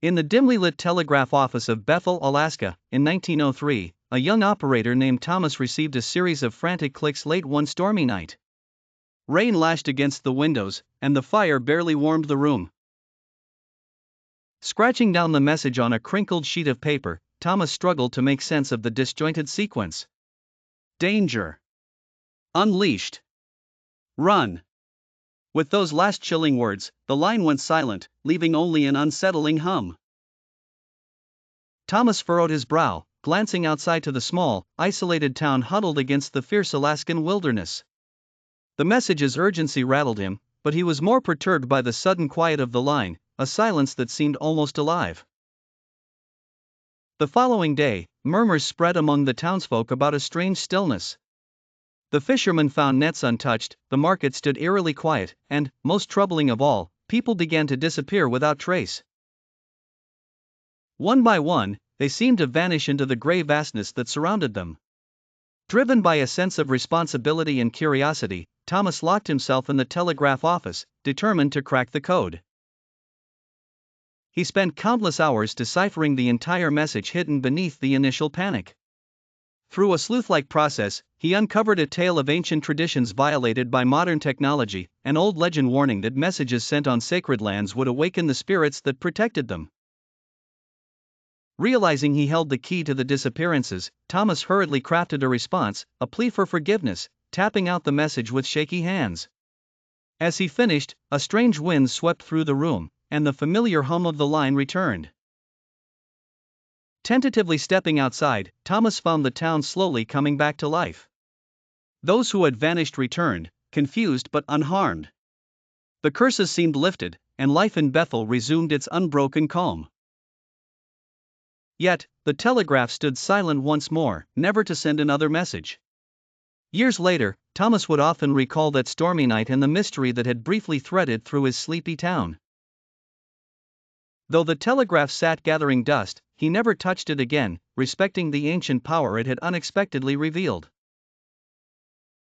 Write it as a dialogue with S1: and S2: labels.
S1: In the dimly lit telegraph office of Bethel, Alaska, in 1903, a young operator named Thomas received a series of frantic clicks late one stormy night. Rain lashed against the windows, and the fire barely warmed the room. Scratching down the message on a crinkled sheet of paper, Thomas struggled to make sense of the disjointed sequence. Danger. Unleashed. Run. With those last chilling words, the line went silent, leaving only an unsettling hum. Thomas furrowed his brow, glancing outside to the small, isolated town huddled against the fierce Alaskan wilderness. The message's urgency rattled him, but he was more perturbed by the sudden quiet of the line, a silence that seemed almost alive. The following day, murmurs spread among the townsfolk about a strange stillness. The fishermen found nets untouched, the market stood eerily quiet, and, most troubling of all, people began to disappear without trace. One by one, they seemed to vanish into the gray vastness that surrounded them. Driven by a sense of responsibility and curiosity, Thomas locked himself in the telegraph office, determined to crack the code. He spent countless hours deciphering the entire message hidden beneath the initial panic. Through a sleuth-like process, he uncovered a tale of ancient traditions violated by modern technology, an old legend warning that messages sent on sacred lands would awaken the spirits that protected them. Realizing he held the key to the disappearances, Thomas hurriedly crafted a response, a plea for forgiveness, tapping out the message with shaky hands. As he finished, a strange wind swept through the room, and the familiar hum of the line returned. Tentatively stepping outside, Thomas found the town slowly coming back to life. Those who had vanished returned, confused but unharmed. The curses seemed lifted, and life in Bethel resumed its unbroken calm. Yet, the telegraph stood silent once more, never to send another message. Years later, Thomas would often recall that stormy night and the mystery that had briefly threaded through his sleepy town. Though the telegraph sat gathering dust, he never touched it again, respecting the ancient power it had unexpectedly revealed.